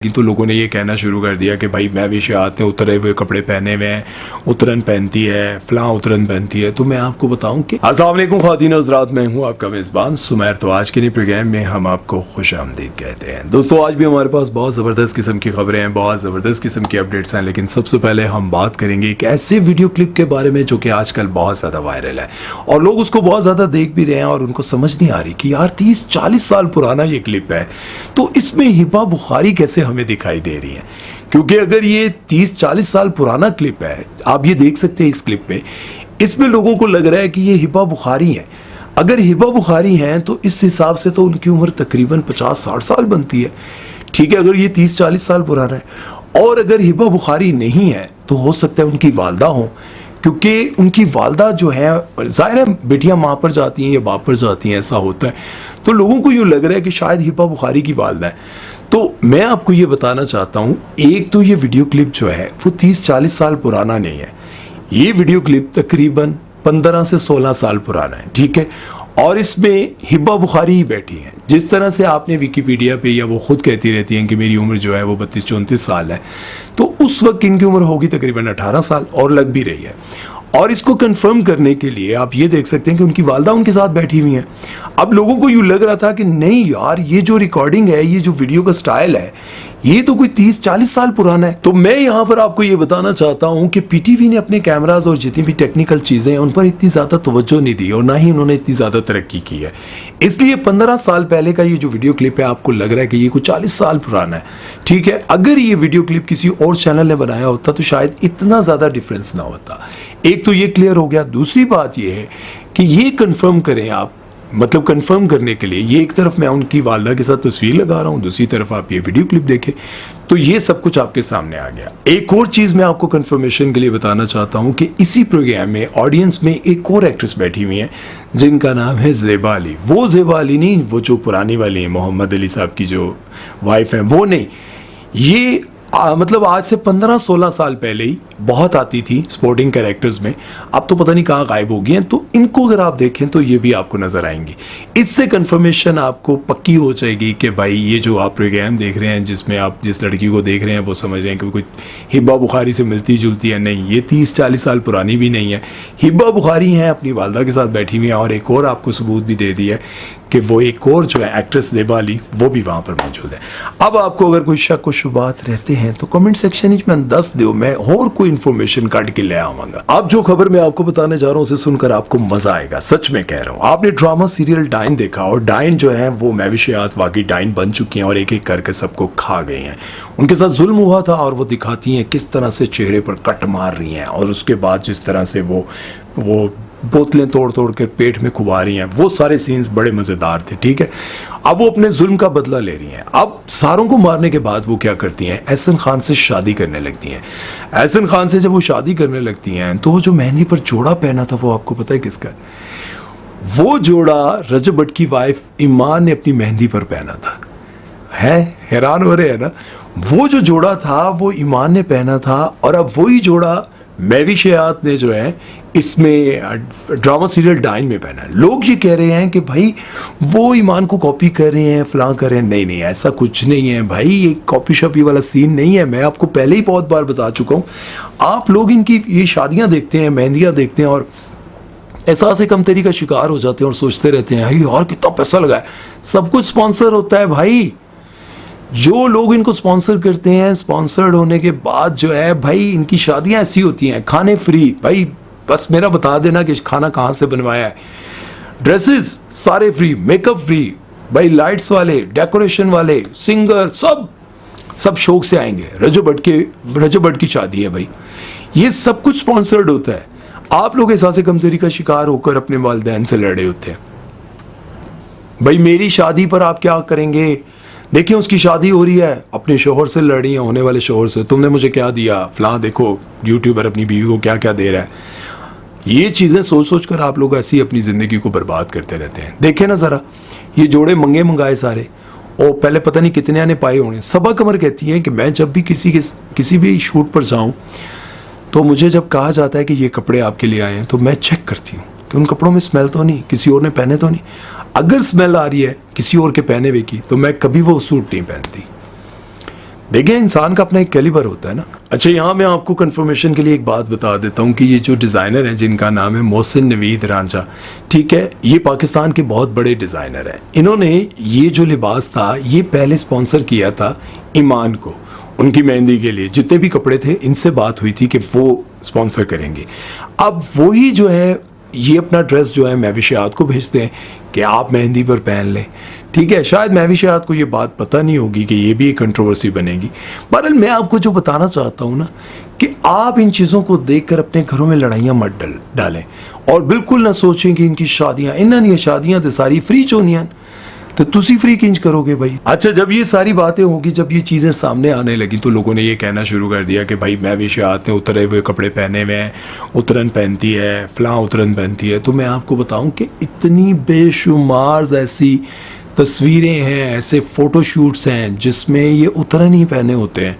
तो लोगों ने ये कहना शुरू कर दिया कि भाई महविशात ने उतरे हुए कपड़े पहने हुए हैं, उतरन पहनती है, फलां उतरन पहनती है। तो मैं आपको बताऊं कि अस्सलाम वालेकुम ख़वातीन हज़रात, मैं हूं आपका मेज़बान सुमैर। तो आज के नए प्रोग्राम में हम आपको खुशामदीद कहते हैं। दोस्तों, आज भी हमारे पास बहुत ज़बरदस्त किस्म की खबरें हैं, बहुत ज़बरदस्त किस्म की अपडेट्स हैं। लेकिन सबसे पहले हम बात करेंगे एक ऐसे वीडियो क्लिप के बारे में जो कि आजकल बहुत ज़्यादा वायरल है और लोग उसको बहुत ज़्यादा देख भी रहे हैं और उनको समझ नहीं आ रही कि यार 30-40 साल पुराना ये क्लिप है, तो इसमें हिबा बुखारी कैसे हमें दिखाई दे रही है। क्योंकि अगर ये 30-40 साल पुराना क्लिप है, आप ये देख सकते हैं इस क्लिप में, इसमें लोगों को लग रहा है कि ये हिबा बुखारी है। अगर हिबा बुखारी हैं तो इस हिसाब से तो उनकी उम्र तकरीबन 50-60 साल बनती है। ठीक है, अगर ये 30-40 साल पुराना है। और अगर हिबा बुखारी नहीं है तो हो सकता है उनकी वालदा हो, क्योंकि उनकी वालदा जो है, जाहिर है बेटियां माँ पर जाती हैं या बाप पर जाती हैं, ऐसा होता है। तो लोगों को यूँ लग रहा है कि शायद हिबा बुखारी की वालदा है। तो मैं आपको ये बताना चाहता हूँ, एक तो ये वीडियो क्लिप जो है वो 30-40 साल पुराना नहीं है। ये वीडियो क्लिप तकरीबन 15 से 16 साल पुराना है। ठीक है, और इसमें हिबा बुखारी ही बैठी हैं। जिस तरह से आपने विकिपीडिया पे, या वो खुद कहती रहती हैं कि मेरी उम्र जो है वो 32-34 साल है, तो उस वक्त इनकी उम्र होगी तकरीबन 18 साल और लग भी रही है। और इसको कंफर्म करने के लिए आप ये देख सकते हैं कि उनकी वालदा उनके साथ बैठी हुई हैं। अब लोगों को यूँ लग रहा था कि नहीं यार, ये जो रिकॉर्डिंग है, ये जो वीडियो का स्टाइल है, ये तो कोई 30-40 साल पुराना है। तो मैं यहाँ पर आपको ये बताना चाहता हूँ कि पीटीवी ने अपने कैमराज और जितनी भी टेक्निकल चीज़ें हैं उन पर इतनी ज़्यादा तवज्जो नहीं दी और ना ही उन्होंने इतनी ज़्यादा तरक्की की है। इसलिए 15 साल पहले का ये जो वीडियो क्लिप है, आपको लग रहा है कि ये कोई 40 साल पुराना है। ठीक है, अगर ये वीडियो क्लिप किसी और चैनल ने बनाया होता तो शायद इतना ज़्यादा डिफरेंस ना होता। एक तो ये क्लियर हो गया। दूसरी बात ये है कि ये कंफर्म करें आप, मतलब कंफर्म करने के लिए, ये एक तरफ मैं उनकी वालदा के साथ तस्वीर लगा रहा हूँ, दूसरी तरफ आप ये वीडियो क्लिप देखें, तो ये सब कुछ आपके सामने आ गया। एक और चीज़ मैं आपको कंफर्मेशन के लिए बताना चाहता हूँ कि इसी प्रोग्राम में ऑडियंस में एक और एक्ट्रेस बैठी हुई है जिनका नाम है ज़ेबा अली। वो ज़ेबा अली नहीं, वो जो पुरानी वाली है, मोहम्मद अली साहब की जो वाइफ है, वो नहीं। ये मतलब आज से 15-16 साल पहले ही बहुत आती थी स्पोर्टिंग कैरेक्टर्स में, अब तो पता नहीं कहाँ गायब हो गई हैं। तो इनको अगर आप देखें तो ये भी आपको नज़र आएंगी। इससे कंफर्मेशन आपको पक्की हो जाएगी कि भाई ये जो आप प्रोग्राम देख रहे हैं, जिसमें आप जिस लड़की को देख रहे हैं वो समझ रहे हैं कि कोई हिबा बुखारी से मिलती जुलती है। नहीं, ये 30-40 साल पुरानी भी नहीं है। हिबा बुखारी हैं, अपनी वालदा के साथ बैठी हुई हैं। और एक और आपको सबूत भी दे दिया है कि वो एक और जो है एक्ट्रेस ज़ेबा अली, वो भी वहाँ पर मौजूद है। अब आपको अगर कोई शक व शुबात रहते हैं तो कमेंट सेक्शन में दस दो, मैं और कोई इन्फॉर्मेशन काट के ले आऊँगा। अब जो खबर मैं आपको बताने जा रहा हूँ उसे सुनकर आपको मजा आएगा, सच में कह रहा हूँ। आपने ड्रामा सीरियल डाइन देखा, और डाइन जो है वो महविशात वाकई डाइन बन चुकी हैं और एक एक करके सबको खा गई हैं। उनके साथ जुल्म हुआ था और वो दिखाती हैं किस तरह से चेहरे पर कट मार रही हैं, और उसके बाद जिस तरह से वो बोतलें तोड़ तोड़ कर पेट में खुबा रही हैं, वो सारे सीन्स बड़े मज़ेदार थे। ठीक है, अब वो अपने जुल्म का बदला ले रही हैं। अब सारों को मारने के बाद वो क्या करती हैं, एहसन खान से शादी करने लगती हैं। एहसन खान से जब वो शादी करने लगती हैं तो वो जो मेहंदी पर जोड़ा पहना था, वो आपको पता है किसका? वो जोड़ा रजब भट्ट की वाइफ ईमान ने अपनी मेहंदी पर पहना था। है हैरान हो रहे हैं ना? वो जो जोड़ा था वो ईमान ने पहना था, और अब वही जोड़ा महविशात ने जो है इसमें ड्रामा सीरियल डाइन में पहना है। लोग ये कह रहे हैं कि भाई वो ईमान को कॉपी कर रहे हैं, फलां कर रहे हैं। नहीं नहीं, ऐसा कुछ नहीं है भाई, ये कॉपी शॉपी वाला सीन नहीं है। मैं आपको पहले ही बहुत बार बता चुका हूँ। आप लोग इनकी ये शादियाँ देखते हैं, मेहंदियाँ देखते हैं और एहसास कमतरी का शिकार हो जाते हैं और सोचते रहते हैं यार कितना पैसा लगा है। सब कुछ स्पॉन्सर होता है भाई। जो लोग इनको स्पॉन्सर करते हैं, स्पॉन्सर्ड होने के बाद जो है भाई इनकी शादियां ऐसी होती हैं, खाने फ्री। भाई बस मेरा बता देना कि खाना कहाँ से बनवाया है, ड्रेसेस सारे फ्री, मेकअप फ्री, भाई लाइट्स वाले, डेकोरेशन वाले, सिंगर, सब शौक से आएंगे। रजब भट्ट की शादी है भाई, ये सब कुछ स्पॉन्सर्ड होता है। आप लोग एहसास कमतरी का शिकार होकर अपने वालिदैन से लड़े होते हैं। भाई मेरी शादी पर आप क्या करेंगे? देखिए उसकी शादी हो रही है, अपने शोहर से लड़ रही है, होने वाले शोहर से, तुमने मुझे क्या दिया, फलां देखो यूट्यूबर अपनी बीवी को क्या क्या दे रहा है। ये चीज़ें सोच सोच कर आप लोग ऐसी अपनी ज़िंदगी को बर्बाद करते रहते हैं। देखें ना ज़रा, ये जोड़े मंगाए सारे, और पहले पता नहीं कितने आने पाए होने। सबा कमर कहती है कि मैं जब भी किसी भी शूट पर जाऊँ तो मुझे जब कहा जाता है कि ये कपड़े आपके लिए आए हैं, तो मैं चेक करती हूँ कि उन कपड़ों में स्मेल तो नहीं, किसी और ने पहने तो नहीं। अगर स्मेल आ रही है किसी और के पहने हुए की, तो मैं कभी वो सूट नहीं पहनती। देखिए, इंसान का अपना एक कैलिबर होता है ना। अच्छा, यहाँ मैं आपको कंफर्मेशन के लिए एक बात बता देता हूँ कि ये जो डिज़ाइनर हैं जिनका नाम है मोहसिन नवीद रांझा, ठीक है, ये पाकिस्तान के बहुत बड़े डिज़ाइनर हैं। इन्होंने ये जो लिबास था ये पहले स्पॉन्सर किया था ईमान को, उनकी मेहंदी के लिए जितने भी कपड़े थे इनसे बात हुई थी कि वो स्पॉन्सर करेंगे। अब वही जो है ये अपना ड्रेस जो है महविशात को भेजते हैं कि आप मेहंदी पर पहन लें, ठीक है। शायद महविशात को ये बात पता नहीं होगी कि ये भी एक कंट्रोवर्सी बनेगी। बहरहाल मैं आपको जो बताना चाहता हूँ ना कि आप इन चीज़ों को देखकर अपने घरों में लड़ाइयाँ मत डालें और बिल्कुल ना सोचें कि इनकी शादियाँ इन्होंने शादियाँ तो सारी फ्री चोनियाँ तो तुसी फ्री किंच करोगे भाई। अच्छा, जब ये सारी बातें होगी, जब ये चीज़ें सामने आने लगी तो लोगों ने ये कहना शुरू कर दिया कि भाई महविशात ने उतरे हुए कपड़े पहने हुए हैं, उतरन पहनती है, फलां उतरन पहनती है। तो मैं आपको बताऊं कि इतनी बेशुमार ऐसी तस्वीरें हैं, ऐसे फ़ोटोशूट्स हैं जिसमें ये उतरन ही पहने होते हैं।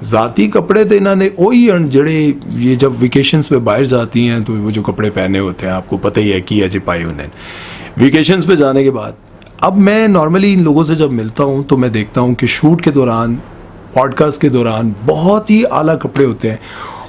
ज़ाती कपड़े तो इन्होंने वही जड़े ये जब वेकेशंस पे बाहर जाती हैं तो वो जो कपड़े पहने होते हैं आपको पता ही है कि अजय पाई उन्हें वेकेशंस पे जाने के बाद। अब मैं नॉर्मली इन लोगों से जब मिलता हूँ तो मैं देखता हूँ कि शूट के दौरान, पॉडकास्ट के दौरान बहुत ही आला कपड़े होते हैं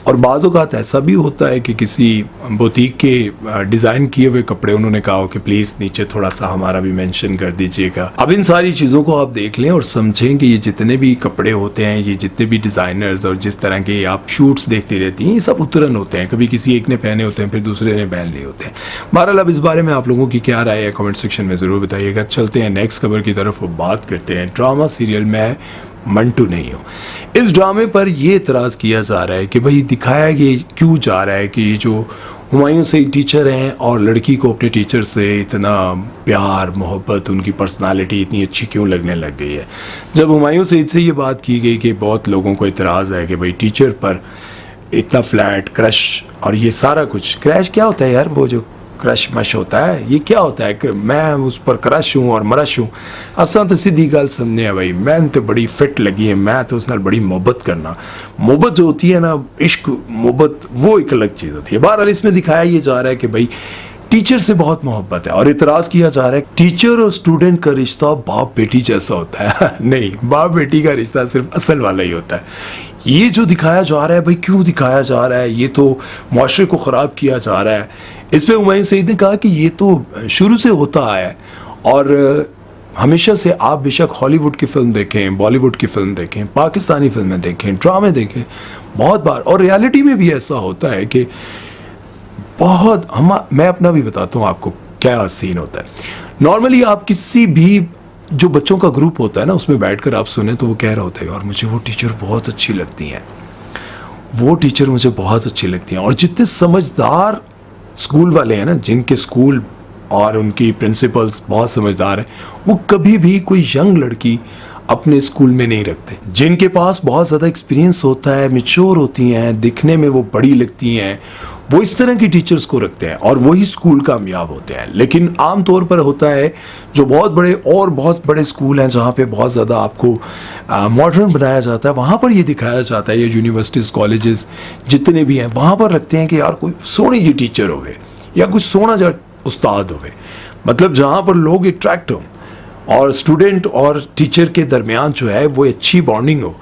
और बाज़ औक़ात ऐसा भी होता है कि किसी बुटीक के डिज़ाइन किए हुए कपड़े उन्होंने कहा हो कि प्लीज़ नीचे थोड़ा सा हमारा भी मेंशन कर दीजिएगा। अब इन सारी चीज़ों को आप देख लें और समझें कि ये जितने भी कपड़े होते हैं, ये जितने भी डिज़ाइनर्स और जिस तरह के आप शूट्स देखती रहती हैं, ये सब उतरन होते हैं। कभी किसी एक ने पहने होते हैं, फिर दूसरे ने पहन लिए होते हैं। बहरहाल अब इस बारे में आप लोगों की क्या राय है कमेंट सेक्शन में ज़रूर बताइएगा। चलते हैं नेक्स्ट खबर की तरफ और बात करते हैं ड्रामा सीरियल मैं मंटू नहीं हूँ। इस ड्रामे पर ये इतराज़ किया जा रहा है कि भाई दिखाया ये क्यों जा रहा है कि जो हुमायूं सईद टीचर हैं और लड़की को अपने टीचर से इतना प्यार मोहब्बत, उनकी पर्सनालिटी इतनी अच्छी क्यों लगने लग गई है। जब हुमायूं सईद से ये बात की गई कि बहुत लोगों को इतराज़ है कि भाई टीचर पर इतना फ्लैट क्रश और ये सारा कुछ, क्रैश क्या होता है यार, वो जो क्रश मश होता है ये क्या होता है कि मैं उस पर क्रश हूँ और मरश हूँ। असा तो सीधी गल समझने है भाई, मैं तो बड़ी फिट लगी है, मैं तो उस नाल बड़ी मोहब्बत करना। मोहब्बत जो होती है ना, इश्क मोहब्बत, वो एक अलग चीज़ होती है। बहरहाल इसमें दिखाया ये जा रहा है कि भाई टीचर से बहुत मोहब्बत है और इतराज़ किया जा रहा है टीचर और स्टूडेंट का रिश्ता बाप बेटी जैसा होता है। नहीं, बाप बेटी का रिश्ता सिर्फ असल वाला ही होता है। ये जो दिखाया जा रहा है भाई, क्यों दिखाया जा रहा है, ये तो माशरे को ख़राब किया जा रहा है। इस पर हुमायूं सईद ने कहा कि ये तो शुरू से होता आया है और हमेशा से आप बेशक हॉलीवुड की फिल्म देखें, बॉलीवुड की फिल्म देखें, पाकिस्तानी फिल्में देखें, ड्रामे देखें, बहुत बार और रियलिटी में भी ऐसा होता है कि बहुत मैं अपना भी बताता हूँ आपको क्या सीन होता है। नॉर्मली आप किसी भी जो बच्चों का ग्रुप होता है ना, उसमें बैठकर आप सुने तो वो कह रहा होता है और मुझे वो टीचर बहुत अच्छी लगती हैं, वो टीचर मुझे बहुत अच्छी लगती हैं। और जितने समझदार स्कूल वाले हैं ना, जिनके स्कूल और उनकी प्रिंसिपल्स बहुत समझदार हैं, वो कभी भी कोई यंग लड़की अपने स्कूल में नहीं रखते। जिनके पास बहुत ज़्यादा एक्सपीरियंस होता है, मैच्योर होती हैं, दिखने में वो बड़ी लगती हैं, वो इस तरह की टीचर्स को रखते हैं और वही स्कूल कामयाब होते हैं। लेकिन आम तौर पर होता है जो बहुत बड़े स्कूल हैं जहाँ पे बहुत ज़्यादा आपको मॉडर्न बनाया जाता है, वहाँ पर ये दिखाया जाता है, ये यूनिवर्सिटीज़ कॉलेजेस जितने भी हैं वहाँ पर रखते हैं कि यार कोई सोनी जी टीचर होवे या कुछ सोना जा उस्ताद होवे, मतलब जहाँ पर लोग अट्रैक्ट हों और स्टूडेंट और टीचर के दरमियान जो है वो अच्छी बॉन्डिंग हो।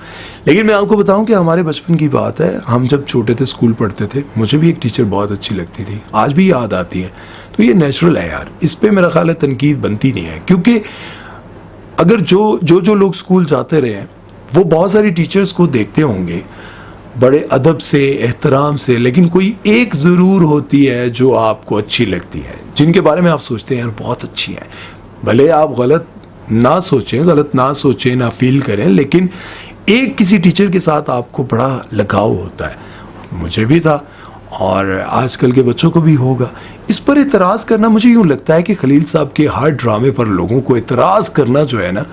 लेकिन मैं आपको बताऊं कि हमारे बचपन की बात है, हम जब छोटे थे स्कूल पढ़ते थे, मुझे भी एक टीचर बहुत अच्छी लगती थी, आज भी याद आती है। तो ये नेचुरल है यार, इस पे मेरा ख्याल है तनकीद बनती नहीं है, क्योंकि अगर जो लोग स्कूल जाते रहे हैं वो बहुत सारी टीचर्स को देखते होंगे बड़े अदब से, एहतराम से, लेकिन कोई एक ज़रूर होती है जो आपको अच्छी लगती है, जिनके बारे में आप सोचते हैं यार बहुत अच्छी है। भले आप गलत ना सोचें, ना फील करें, लेकिन एक किसी टीचर के साथ आपको बड़ा लगाव होता है। मुझे भी था और आजकल के बच्चों को भी होगा। इस पर इतराज़ करना, मुझे यूँ लगता है कि खलील साहब के हर ड्रामे पर लोगों को इतराज़ करना जो है ना,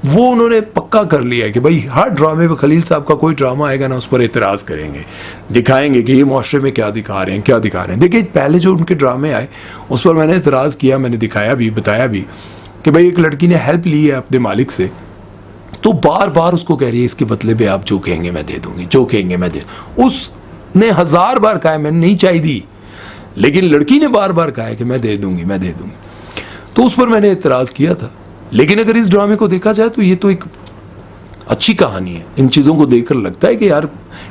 वो उन्होंने पक्का कर लिया है कि भाई हर ड्रामे पर खलील साहब का कोई ड्रामा आएगा ना, उस पर इतराज़ करेंगे, दिखाएंगे कि ये माशरे में क्या दिखा रहे हैं। देखिए पहले जो उनके ड्रामे आए उस पर मैंने इतराज़ किया, मैंने दिखाया भी, बताया भी कि भाई एक लड़की ने हेल्प ली है अपने मालिक से, तो बार बार उसको कह रही है इसके बदले में आप जो कहेंगे मैं दे दूंगी, जो कहेंगे मैं दे। उसने 1000 बार कहा है मैंने नहीं चाहिए दी, लेकिन लड़की ने बार बार कहा है कि मैं दे दूंगी। तो उस पर मैंने इतराज़ किया था। लेकिन अगर इस ड्रामे को देखा जाए तो ये तो एक अच्छी कहानी है, इन चीज़ों को देखकर लगता है कि यार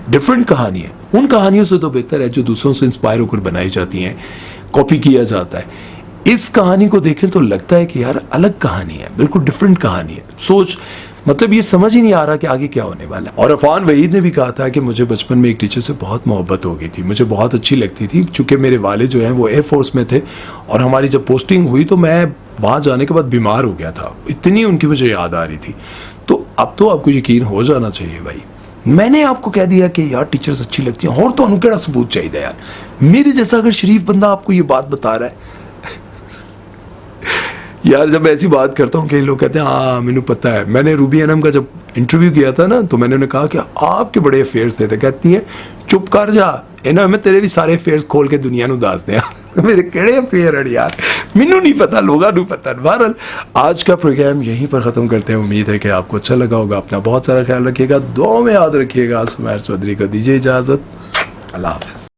डिफरेंट कहानी है। उन कहानियों से तो बेहतर है जो दूसरों से इंस्पायर होकर बनाई जाती हैं, कॉपी किया जाता है। इस कहानी को देखें तो लगता है कि यार अलग कहानी है, बिल्कुल डिफरेंट कहानी है। सोच मतलब ये समझ ही नहीं आ रहा कि आगे क्या होने वाला है। और अफान वहीद ने भी कहा था कि मुझे बचपन में एक टीचर से बहुत मोहब्बत हो गई थी, मुझे बहुत अच्छी लगती थी, चूँकि मेरे वालिद जो हैं वो एयरफोर्स में थे और हमारी जब पोस्टिंग हुई तो मैं वहाँ जाने के बाद बीमार हो गया था, इतनी उनकी मुझे याद आ रही थी। तो अब तो आपको यकीन हो जाना चाहिए भाई, मैंने आपको कह दिया कि यार टीचर्स अच्छी लगती हैं, और तो अनुकेड़ा सबूत चाहिए यार। मेरे जैसा अगर शरीफ बंदा आपको ये बात बता रहा है यार, जब ऐसी बात करता हूँ कई लोग कहते हैं हाँ मैंने पता है। मैंने रूबी अनम का जब इंटरव्यू किया था ना, तो मैंने उन्हें कहा कि आपके बड़े अफेयर्स थे, तो कहती है चुप कर जा, इन्हें मैं तेरे भी सारे अफेयर्स खोल के दुनिया को दस दिया मेरे केड़े अफेयर है यार, मैनू नहीं पता, लोगों को पता। बहरहाल आज का प्रोग्राम यहीं पर ख़त्म करते हैं। उम्मीद है कि आपको अच्छा लगा होगा। अपना बहुत सारा ख्याल रखिएगा, दुआ में याद रखिएगा। सुमैर चौधरी को दीजिए इजाज़त, अल्लाह हाफ़िज़।